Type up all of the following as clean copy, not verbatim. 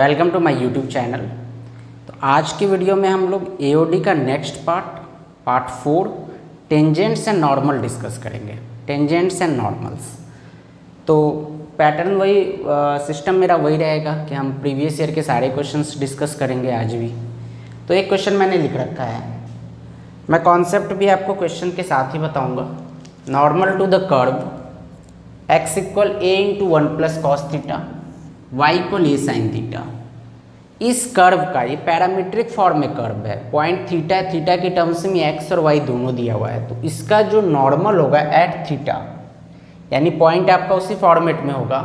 Welcome to my YouTube channel. तो आज की वीडियो में हम लोग एओडी का next part 4 tangents and normal discuss करेंगे। टेंजेंट्स एंड नॉर्मल्स, तो पैटर्न वही सिस्टम मेरा वही रहेगा कि हम प्रीवियस ईयर के सारे क्वेश्चंस डिस्कस करेंगे आज भी। तो एक क्वेश्चन मैंने लिख रखा है, मैं कॉन्सेप्ट भी आपको क्वेश्चन के साथ ही बताऊँगा। Normal to the curve x equal a into 1 plus cos theta y equal a sine theta. इस कर्व का ये पैरामीट्रिक फॉर्म में कर्व है, पॉइंट थीटा है, थीटा के टर्म्स में x और y दोनों दिया हुआ है। तो इसका जो नॉर्मल होगा एट थीटा, यानी पॉइंट आपका उसी फॉर्मेट में होगा,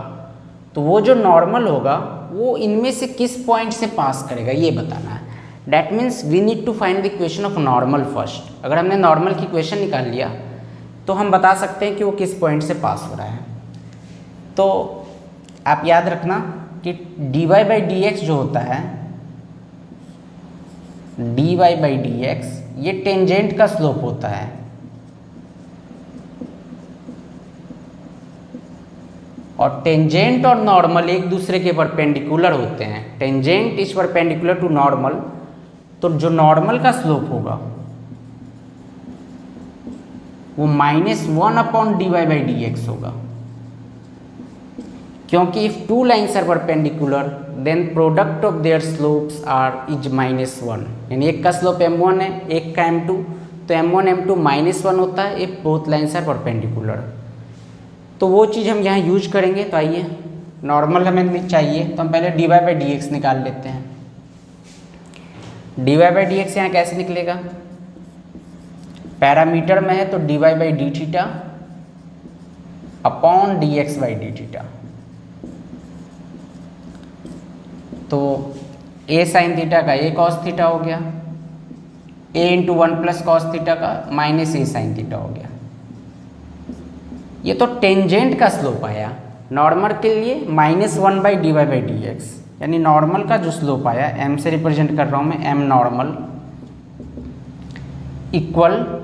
तो वो जो नॉर्मल होगा वो इनमें से किस पॉइंट से पास करेगा ये बताना है। That means we need to find the equation of normal first. अगर हमने नॉर्मल की इक्वेशन निकाल लिया तो हम बता सकते हैं कि वो किस पॉइंट से पास हो रहा है। तो आप याद रखना कि dy बाई डी एक्स जो होता है, dy बाई डी एक्स ये टेंजेंट का स्लोप होता है। और टेंजेंट और नॉर्मल एक दूसरे के परपेंडिकुलर होते हैं। Tangent is perpendicular to normal, तो जो नॉर्मल का स्लोप होगा वो -1 upon dy by D X होगा, क्योंकि if two lines are perpendicular then product of their slopes are is -1। यानी एक का स्लोप m1 है, एक का m2, तो m1 m2 -1 होता है if both lines are perpendicular. तो वो चीज़ हम यहाँ यूज करेंगे। तो आइए, नॉर्मल हमें चाहिए तो हम पहले dy बाई डी एक्स निकाल लेते हैं। dy बाई डी एक्स यहाँ कैसे निकलेगा, पैरामीटर में है तो dy by D theta upon D X by D theta. तो a साइन थीटा का a कॉस थीटा हो गया, a into 1 plus cos theta का माइनस a साइन थीटा हो गया। ये तो टेंजेंट का स्लोप आया। नॉर्मल के लिए -1 by dy by D x, यानी नॉर्मल का जो स्लोप आया, m से रिप्रेजेंट कर रहा हूँ मैं, m normal equal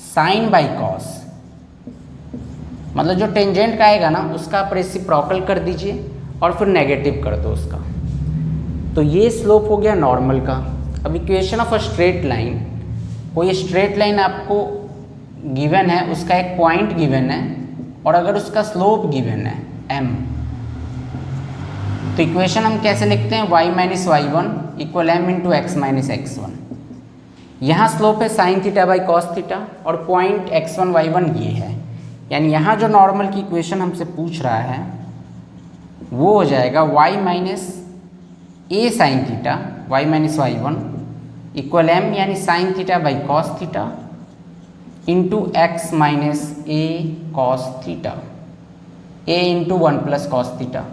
sine by cos. मतलब जो टेंजेंट का आएगा ना उसका आप रेसिप्रोकल कर दीजिए और फिर नेगेटिव कर दो उसका। तो ये स्लोप हो गया नॉर्मल का। अब equation of a straight line, कोई स्ट्रेट लाइन आपको गिवन है, उसका एक पॉइंट गिवन है और अगर उसका स्लोप गिवन है m, तो इक्वेशन हम कैसे लिखते हैं, y minus y1 equal m into x minus x1। यहाँ स्लोप है sign theta by cos theta और पॉइंट x1 y1 ये है। यानी यहाँ जो नॉर्मल की इक्वेशन हमसे पूछ रहा है वो हो जाएगा y minus a sine theta, y minus y1 equal m यानी sine theta by cos theta into x minus a cos theta, a into 1 plus cos theta.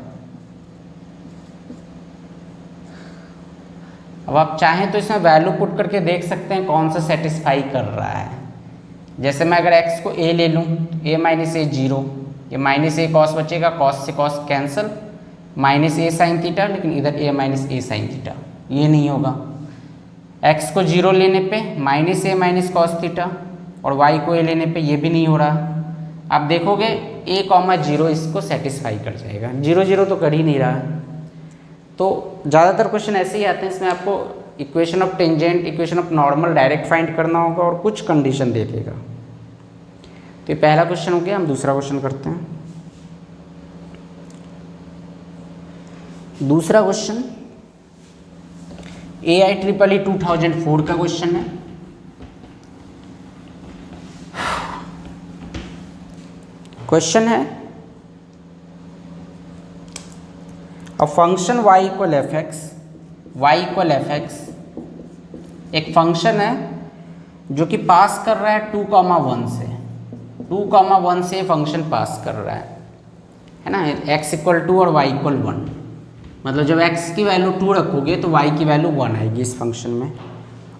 अब आप चाहें तो इसमें वैल्यू पुट करके देख सकते हैं कौन सा सेटिस्फाई कर रहा है। जैसे मैं अगर x को a ले लूँ, a माइनस ए 0, ये माइनस ए कॉस बचेगा, कॉस से cos cancel, minus a sine theta, लेकिन इधर a minus a sine theta ये नहीं होगा। x को 0 लेने पे माइनस ए माइनस कॉस थीटा और y को a लेने पे ये भी नहीं हो रहा। आप देखोगे a, 0 इसको सेटिस्फाई कर जाएगा, 0 0 तो कर ही नहीं रहा। तो ज़्यादातर क्वेश्चन ऐसे ही आते हैं, इसमें आपको equation of tangent, equation of normal direct find करना होगा और कुछ कंडीशन दे देगा। तो ये पहला क्वेश्चन हो गया। हम दूसरा क्वेश्चन करते हैं। दूसरा क्वेश्चन AIEEE 2004 का क्वेश्चन है। क्वेश्चन है a function y equal F X, Y equal F X एक फंक्शन है जो कि पास कर रहा है 2,1 से, 2,1 से फंक्शन पास कर रहा है ना, x इक्वल 2 और y इक्वल 1। मतलब जब x की वैल्यू 2 रखोगे तो y की वैल्यू 1 आएगी इस फंक्शन में।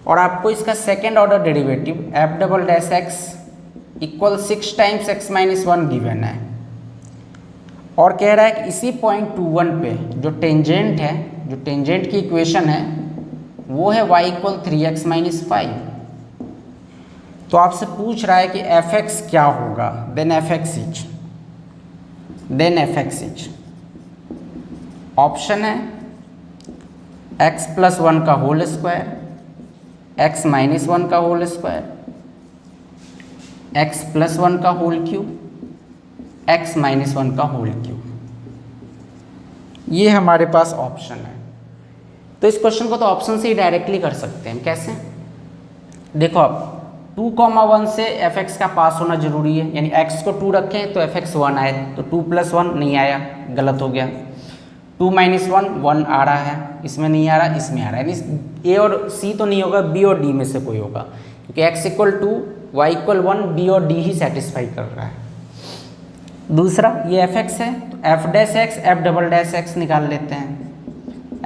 और आपको इसका second order derivative F double dash x equal 6 times x minus 1 given है। और कह रहा है कि इसी पॉइंट 2,1 पे जो टेंजेंट है, जो टेंजेंट की इक्वेशन है वो है y इक्वल 3x माइनस 5। तो आपसे पूछ रहा है कि एफ एक्स क्या होगा, then f x is option है एक्स प्लस वन का whole square, x minus one का whole square, x plus one का whole cube, x minus one का होल क्यूब। ये हमारे पास ऑप्शन है। तो इस क्वेश्चन को तो ऑप्शन से ही डायरेक्टली कर सकते हैं। कैसे? देखो अब 2,1 से एफ एक्स का पास होना जरूरी है, यानी x को 2 रखें तो एफ एक्स 1 आए, तो 2 + 1 नहीं आया, गलत हो गया। 2 - 1 1 आ रहा है, इसमें नहीं आ रहा, इसमें आ रहा है, यानी a और c तो नहीं होगा, b और d में से कोई होगा, क्योंकि x = 2 y = 1 b और d ही सेटिस्फाई कर रहा है। दूसरा ये एफ एक्स है, तो F dash x F double dash x निकाल लेते हैं।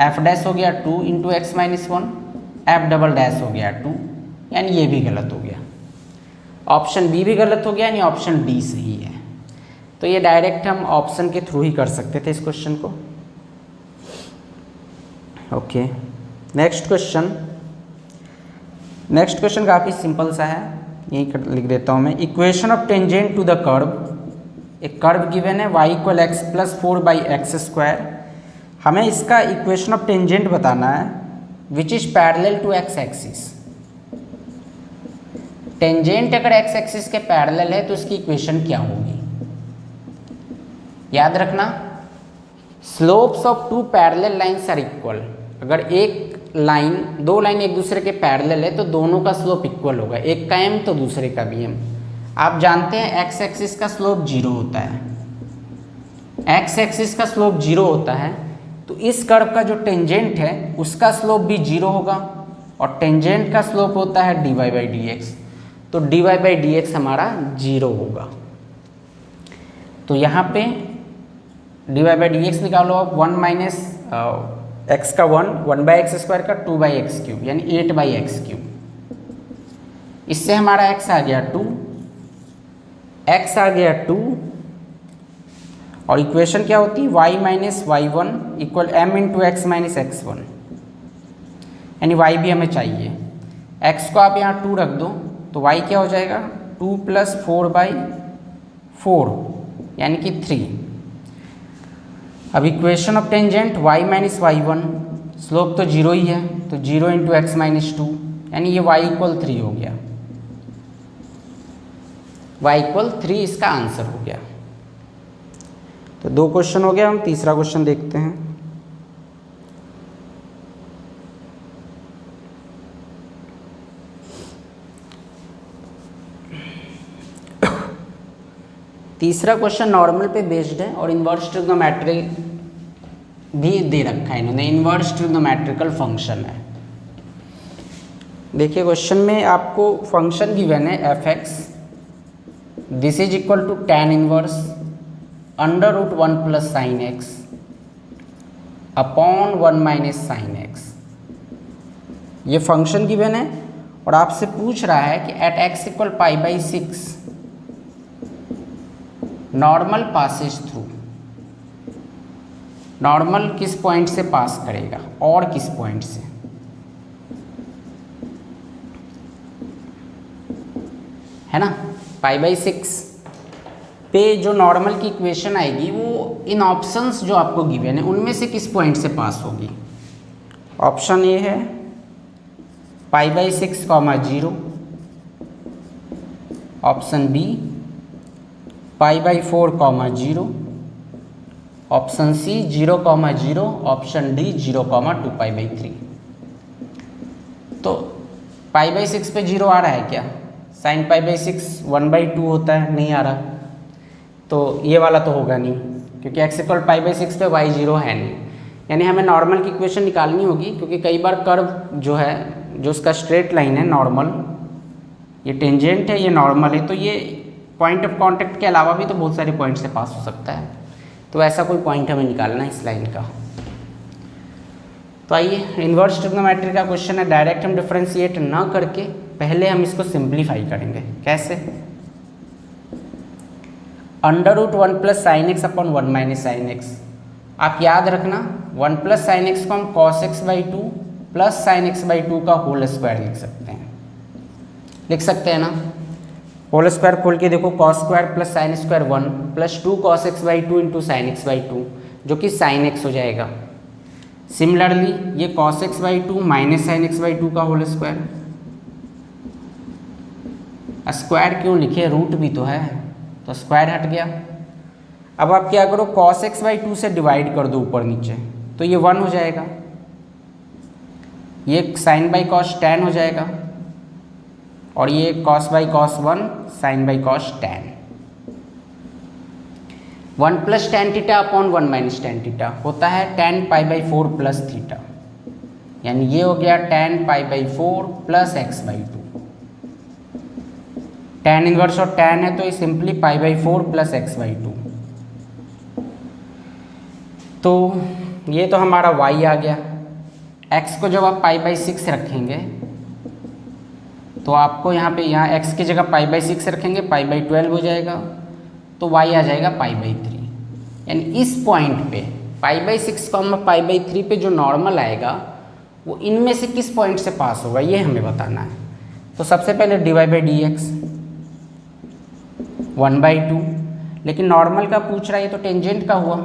एफ डैश हो गया 2 × x - 1, एफ डबल डैश हो गया 2, यानी ये भी गलत हो गया। ऑप्शन बी भी गलत हो गया, यानी ऑप्शन डी सही है। तो ये डायरेक्ट हम ऑप्शन के थ्रू ही कर सकते थे इस क्वेश्चन को। ओके, नेक्स्ट क्वेश्चन काफ़ी सिंपल सा है, यही लिख देता हूँ मैं। Equation of tangent to the curve, एक कर्व गिवन है y = x + 4/x²। हमें इसका इक्वेशन ऑफ टेंजेंट बताना है which is parallel to x axis. Tangent अगर x एक्सिस के पैरेलल है तो इसकी इक्वेशन क्या होगी? याद रखना, slopes of 2 parallel lines are equal. अगर दो लाइन एक दूसरे के पैरेलल है तो दोनों का स्लोप इक्वल होगा, एक का m तो दूसरे का भी m। आप जानते हैं x एक्सिस का स्लोप 0 होता है, x एक्सिस का स्लोप 0 होता है, तो इस कर्व का जो टेंजेंट है उसका स्लोप भी 0 होगा, और टेंजेंट का स्लोप होता है dy/dx, तो dy/dx हमारा 0 होगा। तो यहाँ पे dy/dx निकालो आप, 1 - x का 1/x² का 2/x³, यानी 8/x³। इससे हमारा x आ गया 2, x आ गया 2, और इक्वेशन क्या होती है? y - y1 = m × x - x1, यानी y भी हमें चाहिए। x को आप यहाँ 2 रख दो तो y क्या हो जाएगा? 2 + 4/4, यानी कि 3। अब equation of tangent y - y1, slope तो 0 ही है, तो 0 × x - 2, यानी ये y = 3 हो गया। y = 3 इसका आंसर हो गया। तो 2 क्वेश्चन हो गया, हम तीसरा क्वेश्चन देखते हैं। तीसरा क्वेश्चन नॉर्मल पे बेस्ड है और इन्वर्स ट्रिग्नोमेट्री भी दे रखा है इन्होंने, इन्वर्स ट्रिग्नोमेट्रिकल फंक्शन है। देखिए क्वेश्चन में आपको फंक्शन गिवन है f x, this is equal to tan inverse √1 + sin x upon 1 - sin x। ये फंक्शन गिवन है और आपसे पूछ रहा है कि at x = π/6 normal passes through. Normal किस पॉइंट से पास करेगा और किस पॉइंट से? है ना, π/6 पे जो नॉर्मल की इक्वेशन आएगी वो इन ऑप्शंस जो आपको गिवन है उनमें से किस पॉइंट से पास होगी? ऑप्शन ए है π/6, 0। Option B π/4, 0। Option C 0, 0। Option D 0, 2π/3। तो π/6 पे 0 आ रहा है क्या? sin π/6 1/2 होता है, नहीं आ रहा, तो ये वाला तो होगा नहीं, क्योंकि x = π/6 पे y 0 है नहीं। यानी हमें नॉर्मल की इक्वेशन निकालनी होगी, क्योंकि कई बार कर्व जो है, जो उसका स्ट्रेट लाइन है नॉर्मल, ये टेंजेंट है, ये नॉर्मल है, तो ये पॉइंट ऑफ कांटेक्ट के अलावा भी तो बहुत सारे पॉइंट से पास हो सकता है, तो ऐसा कोई पॉइंट हमें निकालना है इस लाइन का। तो आइए, इन्वर्स ट्रिग्नोमेट्री का क्वेश्चन है, डायरेक्ट हम डिफरेंशिएट ना करके पहले हम इसको सिंप्लीफाई करेंगे। कैसे? √1 + sin x upon 1 - sin x। आप याद रखना 1 + sin x को हम cos x/2 + sin x/2 का होल स्क्वायर लिख सकते हैं ना। होल स्क्वायर खोल के देखो, cos² + sin² 1 + 2 cos x/2 × sin x/2, जो कि sin x हो जाएगा। सिमिलरली ये cos x by two minus sine x by to का होल स्क्वायर, स्क्वायर क्यों लिखे, रूट भी तो है तो स्क्वायर हट गया। अब आप क्या करो, cos x बाई टू से डिवाइड कर दो ऊपर नीचे, तो ये 1 हो जाएगा, ये साइन बाई कॉस tan हो जाएगा, और ये cos by cos 1 sine by cos tan। 1 plus tan theta upon 1 minus tan theta होता है tan pi by 4 plus theta, यानी ये हो गया tan pi by 4 plus X by two. tan inverse और tan है तो ये simply pi by 4 plus X by two. तो ये तो हमारा y आ गया। x को जब आप पाई बाई 6 रखेंगे तो आपको यहाँ x की जगह पाई बाई 6 रखेंगे, पाई बाई 12 हो जाएगा, तो y आ जाएगा पाई बाई 3। यानी इस पॉइंट पे pi by 6 comma pi by 3 पे जो नॉर्मल आएगा वो इनमें से किस पॉइंट से पास होगा ये हमें बताना है। तो सबसे पहले D Y by D X 1/2, लेकिन नॉर्मल का पूछ रहा है, ये तो टेंजेंट का हुआ,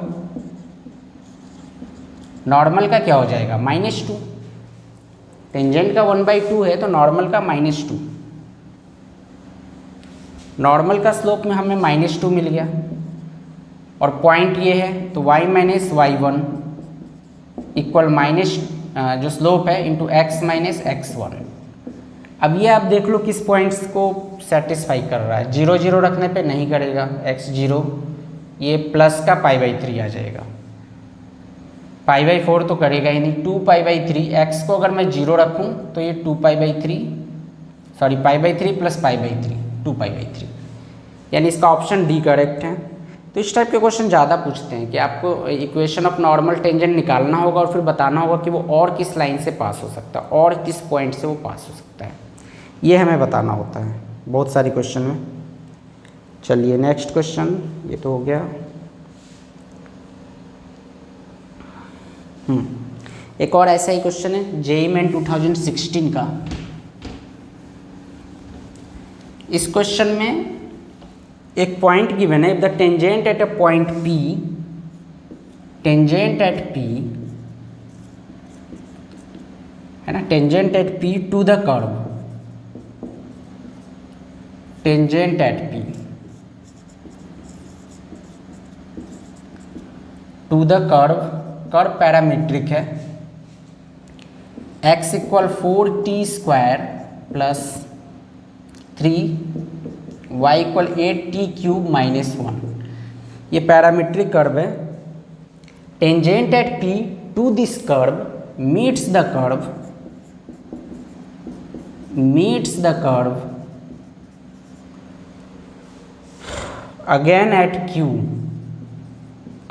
नॉर्मल का क्या हो जाएगा -2। टेंजेंट का 1/2 है तो नॉर्मल का -2। नॉर्मल का स्लोप में हमें -2 मिल गया, और पॉइंट ये है तो y minus y1 equal minus जो स्लोप है इंटू x माइनस x1। अब ये आप देख लो किस पॉइंट्स को सेटिस्फाई कर रहा है। 0 0 रखने पे नहीं करेगा, x0 ये प्लस का पाई बाई 3 आ जाएगा, पाई बाई 4 तो करेगा ही नहीं, 2 पाई बाई 3। x को अगर मैं 0 रखूँ तो ये 2 pi by 3, sorry pi by 3 plus pi by 3 2 pi by 3, यानी इसका ऑप्शन डी करेक्ट है। तो इस टाइप के क्वेश्चन ज़्यादा पूछते हैं कि आपको इक्वेशन ऑफ नॉर्मल टेंजेंट निकालना होगा और फिर बताना होगा कि वो और किस लाइन से पास हो सकता है, और किस पॉइंट से वो पास हो सकता है, ये हमें बताना होता है बहुत सारी क्वेश्चन में। चलिए नेक्स्ट क्वेश्चन, ये तो हो गया। एक और ऐसा ही क्वेश्चन है जेईई मेन 2016 का। इस क्वेश्चन में एक पॉइंट गिवन है, the tangent at a point P, tangent at P है ना, tangent at P to the curve, tangent at P to the curve, curve parametric है, x equal 4t square plus 3 y equal 8t cube minus 1, ये parametric curve है। Tangent at P to this curve meets the curve again eight Q,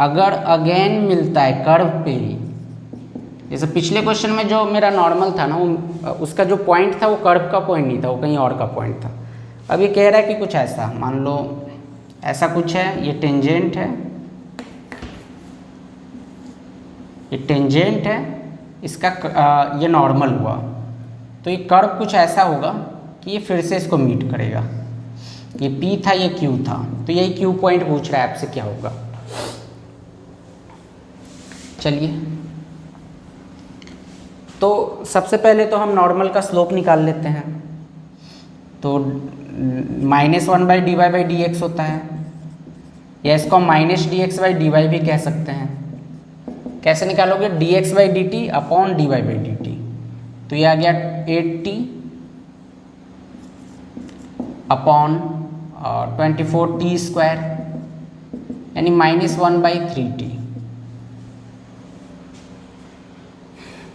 अगर again मिलता है curve पे ही, जैसे पिछले question में जो मेरा नॉर्मल था ना, वो उसका जो पॉइंट था वो कर्व का पॉइंट नहीं था, वो कहीं और का पॉइंट था। अब ये कह रहा है कि कुछ ऐसा, मान लो ऐसा कुछ है, ये टेंजेंट है, ये टेंजेंट है, इसका ये नॉर्मल हुआ, तो ये कर्व कुछ ऐसा होगा कि ये फिर से इसको मीट करेगा। ये P था, ये Q था, तो यही Q पॉइंट पूछ रहा है आपसे क्या होगा। चलिए, तो सबसे पहले तो हम नॉर्मल का स्लोप निकाल लेते हैं। तो -1 by D Y by D X होता है, या इसको हम minus D X by D Y भी कह सकते हैं। कैसे निकालोगे, D X by D T upon D Y by D T, तो ये आ गया 8t अपॉन 24t स्क्वायर, यानी -1 बाई 3t।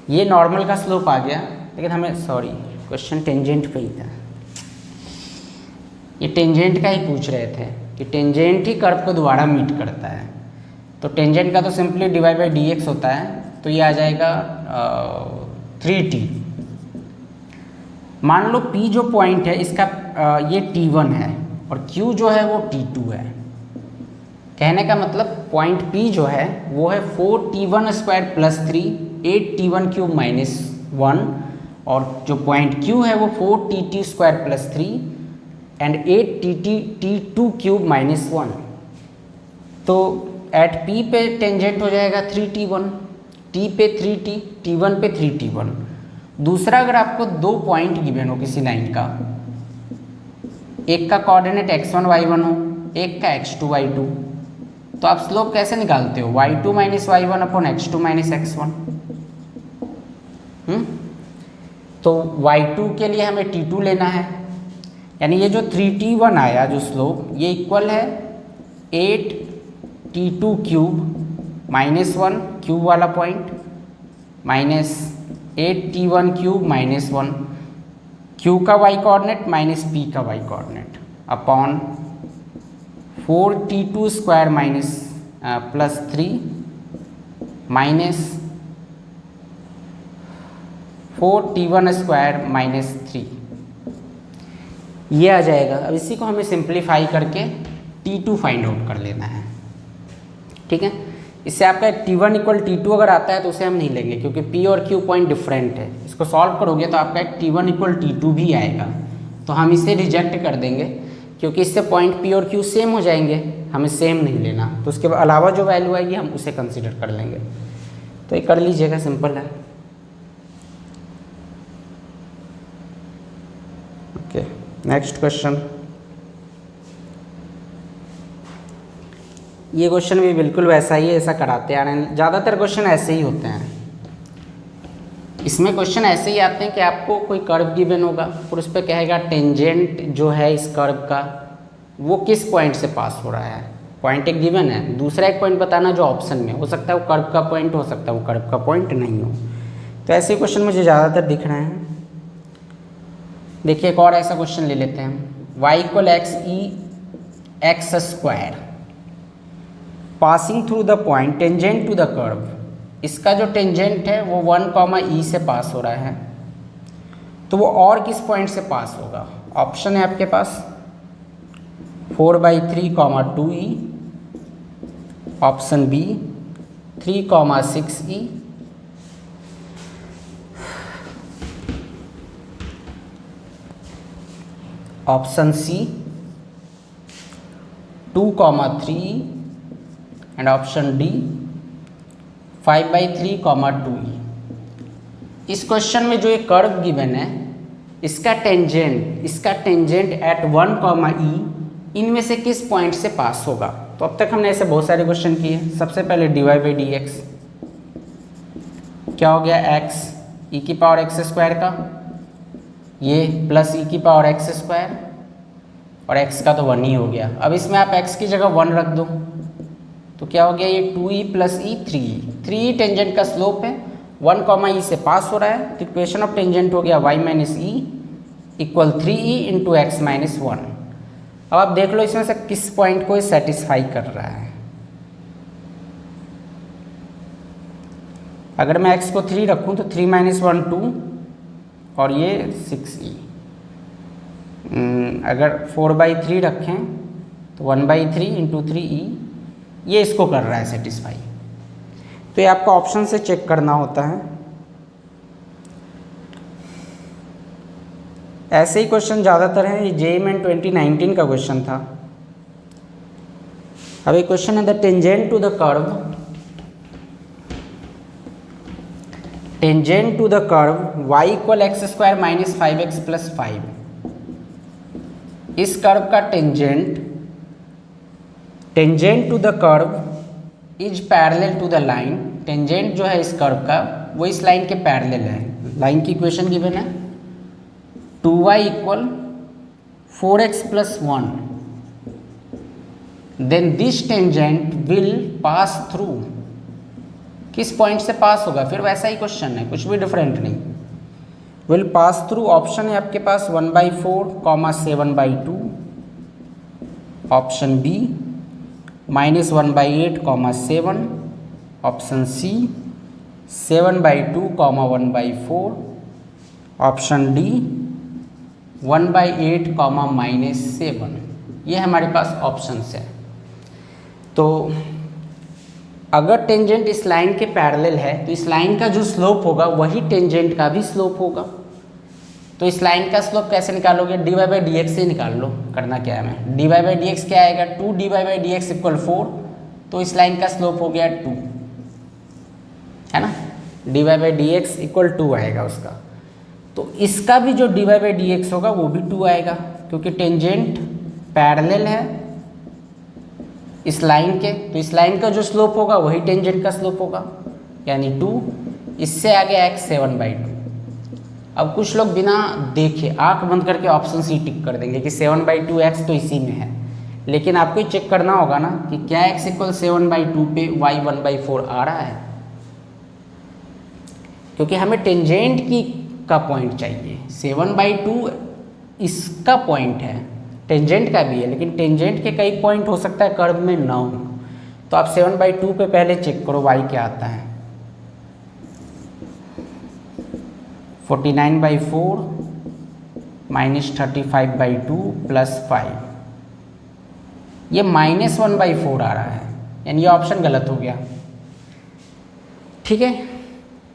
ये नॉर्मल का स्लोप आ गया, लेकिन हमें सॉरी क्वेश्चन टेंजेंट पे ही था, ये टेंजेंट का ही पूछ रहे थे कि टेंजेंट ही कर्व को दोबारा मीट करता है। तो टेंजेंट का तो simply divide by D X होता है, तो ये आ जाएगा 3t। मान लो P जो पॉइंट है इसका ये T1 है और Q जो है वो T2 है। कहने का मतलब पॉइंट P जो है वो है 4t1 square plus 3 8t1 cube minus 1, और जो पॉइंट Q है वो 4t2 square plus 3 and 8t2 cube minus 1। तो एट P पे टेंजेंट हो जाएगा 3t1, t पे 3t, t1 पे 3t1। दूसरा, अगर आपको 2 पॉइंट गिवन हो किसी लाइन का, एक का कोऑर्डिनेट x1 y1 हो, एक का x2 y2, तो आप स्लोप कैसे निकालते हो? y2 minus y1 upon x2 minus x1। तो y2 के लिए हमें t2 लेना है, यानी ये जो 3t1 आया जो स्लोप, ये इक्वल है 8t2 क्यूब माइनस 1 क्यूब वाला point minus 8t1 cube minus 1 Q का y कोऑर्डिनेट माइनस p का y coordinate upon 4t2 square minus plus 3 minus 4t1 square minus 3, ये आ जाएगा। अब इसी को हमें सिंप्लीफाई करके t2 फाइंड आउट कर लेना है, ठीक है। इससे आपका t1 इक्वल t2 अगर आता है तो उसे हम नहीं लेंगे, क्योंकि p और q पॉइंट डिफरेंट है। इसको सॉल्व करोगे तो आपका एक t1 इक्वल t2 भी आएगा, तो हम इसे रिजेक्ट कर देंगे, क्योंकि इससे पॉइंट p और q सेम हो जाएंगे, हमें सेम नहीं लेना। तो उसके अलावा जो वैल्यू आएगी हम उसे कंसिडर कर लेंगे। तो ये कर लीजिएगा, सिंपल है। Okay, next question. ये क्वेश्चन भी बिल्कुल वैसा ही है, ऐसा कराते आ रहे हैं। ज़्यादातर क्वेश्चन ऐसे ही होते हैं। इसमें क्वेश्चन ऐसे ही आते हैं कि आपको कोई कर्व गिवन होगा और उस पर कहेगा टेंजेंट जो है इस कर्व का वो किस पॉइंट से पास हो रहा है। पॉइंट एक गिवन है, दूसरा एक पॉइंट बताना जो ऑप्शन में हो सकता है वो कर्व का पॉइंट हो सकता है वो कर्व का पॉइंट नहीं हो। तो ऐसे क्वेश्चन मुझे ज़्यादातर दिख रहे हैं। देखिए एक और ऐसा क्वेश्चन ले लेते हैं। y equal X E X square passing through the point tangent to the curve. इसका जो टेंजेंट है वो 1, e से पास हो रहा है, तो वो और किस पॉइंट से पास होगा? ऑप्शन है आपके पास 4/3, 2e, option B 3, 6e, option C 2, 3e and option D 5/3, 2e। इस क्वेश्चन में जो ये कर्व गिवन है इसका टेंजेंट एट 1, e इनमें से किस पॉइंट से पास होगा? तो अब तक हमने ऐसे बहुत सारे क्वेश्चन किए। सबसे पहले dy/dx क्या हो गया? x e⁻x² का, ये प्लस e⁻x² और x का तो 1 ही हो गया। अब इसमें आप x की जगह 1 रख दो तो क्या हो गया? ये 2e + e 3e। 3e tangent का स्लोप है, 1, e से पास हो रहा है, तो इक्वेशन ऑफ टेंजेंट हो गया y - e equal 3e × x - 1। अब आप देख लो इसमें से किस पॉइंट को सेटिस्फाई कर रहा है। अगर मैं x को 3 रखूं तो 3 - 1 2 और ये 6e। अगर 4/3 रखें तो 1/3 × 3e, ये इसको कर रहा है सेटिस्फाई। तो ये आपका ऑप्शन से चेक करना होता है। ऐसे ही क्वेश्चन ज़्यादातर हैं। ये JEE मेन 2019 का क्वेश्चन था। अब एक क्वेश्चन है the tangent to the curve y equal x² - 5x + 5। इस कर्व का tangent to the curve is parallel to the line. Tangent जो है इस कर्व का वो इस लाइन के पैरेलल है। लाइन की इक्वेशन गिवन है 2y equal 4x + 1, then this tangent will pass through. किस पॉइंट से पास होगा? फिर वैसा ही क्वेश्चन है, कुछ भी डिफरेंट नहीं। विल पास थ्रू ऑप्शन है आपके पास 1/4, 7/2, option B -1/8, 7, option C 7/2, 1/4, option D 1/8, -7। ये हमारे पास ऑप्शंस है। तो अगर टेंजेंट इस लाइन के पैरेलल है तो इस लाइन का जो स्लोप होगा वही टेंजेंट का भी स्लोप होगा। तो इस लाइन का स्लोप कैसे निकालोगे? dy/dx से निकाल लो। करना क्या है हमें? dy/dx क्या आएगा? 2 dy/dx = 4, तो इस लाइन का स्लोप हो गया 2, है ना। D Y by D X equal 2 आएगा उसका। तो इसका भी जो D Y by D X होगा वो भी 2 आएगा, क्योंकि टेंजेंट पैरेलल है इस लाइन के, तो इस लाइन का जो स्लोप होगा वही टेंजेंट का स्लोप होगा, यानी 2। इससे आगे x 7/2। अब कुछ लोग बिना देखे आंख बंद करके ऑप्शन सी टिक कर देंगे कि 7/2 x तो इसी में है, लेकिन आपको ही चेक करना होगा ना कि क्या x इक्वल 7/2 पे y 1/4 आ रहा है, क्योंकि हमें टेंजेंट की का पॉइंट चाहिए। 7/2 इसका पॉइंट है, टेंजेंट का भी है, लेकिन टेंजेंट के कई पॉइंट हो सकता है कर्व में ना हो। तो आप 7/2 पे पहले चेक करो y क्या आता है। 49/4 माइनस 35/2 प्लस 5, ये -1/4 आ रहा है, यानी ये ऑप्शन गलत हो गया। ठीक है,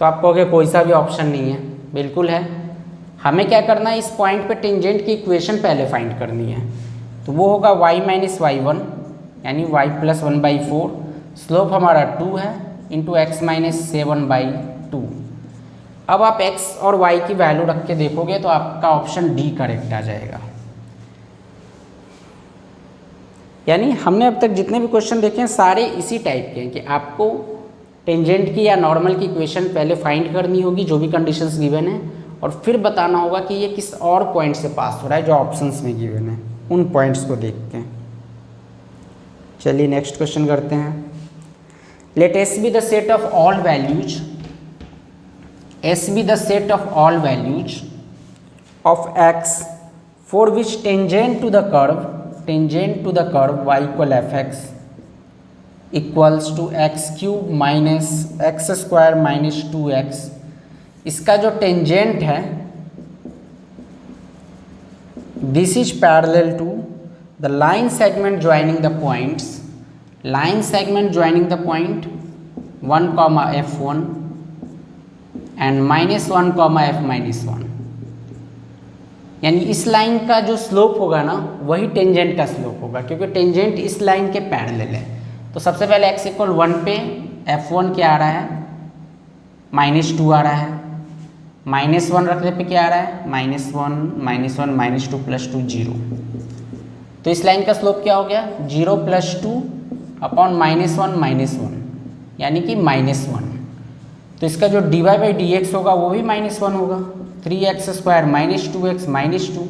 तो आप कहोगे कोई सा भी ऑप्शन नहीं है, बिल्कुल है। हमें क्या करना है, इस पॉइंट पे टेंजेंट की इक्वेशन पहले फाइंड करनी है, तो वो होगा y माइनस y1 यानी y प्लस 1/4, स्लोप हमारा 2 है, इंटू x माइनस 7/2। अब आप x और y की वैल्यू रख के देखोगे तो आपका ऑप्शन डी करेक्ट आ जाएगा। यानी हमने अब तक जितने भी क्वेश्चन देखे हैं सारे इसी टाइप के हैं कि आपको टेंजेंट की या नॉर्मल की इक्वेशन पहले फाइंड करनी होगी जो भी कंडीशंस गिवन है, और फिर बताना होगा कि ये किस और पॉइंट से पास हो रहा है जो ऑप्शंस में गिवन है, उन पॉइंट्स को देख के। चलिए नेक्स्ट क्वेश्चन करते हैं। Let S be the set of all values, S be the set of all values of X for which tangent to the curve y equal F X equals to X cube minus X square minus 2x। इसका जो tangent है this is parallel to the line segment joining the points, line segment joining the point 1, f1 and -1, f-1। यानी इस line का जो slope होगा ना वही टेंजेंट का स्लोप होगा, क्योंकि टेंजेंट इस लाइन के पैरेलल है। तो सबसे पहले x इक्वल 1 पे f1 क्या आ रहा है, -2 आ रहा है, -1 रखने पे क्या आ रहा है, -1 -2 प्लस 2 0। तो इस लाइन का स्लोप क्या हो गया, 0 + 2 अपॉन -1 यानी कि -1। तो इसका जो dy बाई डी एक्स होगा वो भी -1 होगा, 3x² -2x -2।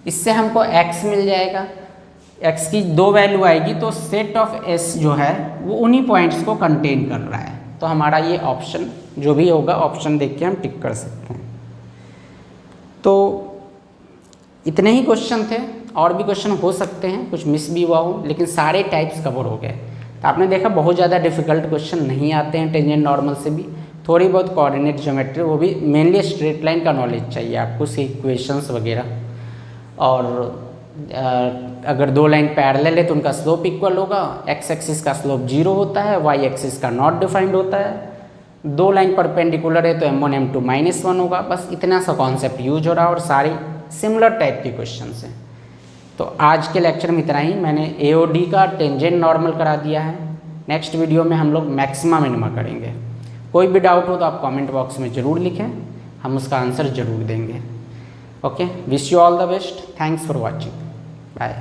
इससे हमको x मिल जाएगा, x की 2 वैल्यू आएगी, तो सेट ऑफ s जो है वो उन्हीं पॉइंट्स को कंटेन कर रहा है। तो हमारा ये ऑप्शन जो भी होगा ऑप्शन देख के हम टिक कर सकते हैं। तो इतने ही क्वेश्चन थे, और भी क्वेश्चन हो सकते हैं, कुछ मिस भी हुआ हो, लेकिन सारे टाइप्स कवर हो गए। तो आपने देखा बहुत ज़्यादा डिफिकल्ट क्वेश्चन नहीं आते हैं टेंजेंट नॉर्मल से भी, थोड़ी बहुत कोऑर्डिनेट ज्योमेट्री, वो भी मेनली स्ट्रेट लाइन का नॉलेज चाहिए आपको, उसके इक्वेशंस वगैरह। और अगर 2 लाइन पैरेलल है तो उनका स्लोप इक्वल होगा, x एक्सिस का स्लोप 0 होता है, y एक्सिस का नॉट डिफाइंड होता है। 2 लाइन परपेंडिकुलर है तो m1 m2 -1 होगा। बस इतना सा कॉन्सेप्ट यूज हो रहा है और सारी सिमिलर टाइप के क्वेश्चन हैं। तो आज के लेक्चर में इतना ही। मैंने AOD का टेंजेंट नॉर्मल करा दिया है। नेक्स्ट वीडियो में हम लोग मैक्सिमा मिनिमा करेंगे। कोई भी डाउट हो तो आप कमेंट बॉक्स में ज़रूर लिखें, हम उसका आंसर ज़रूर देंगे। Okay, wish you all the best, thanks for watching, bye.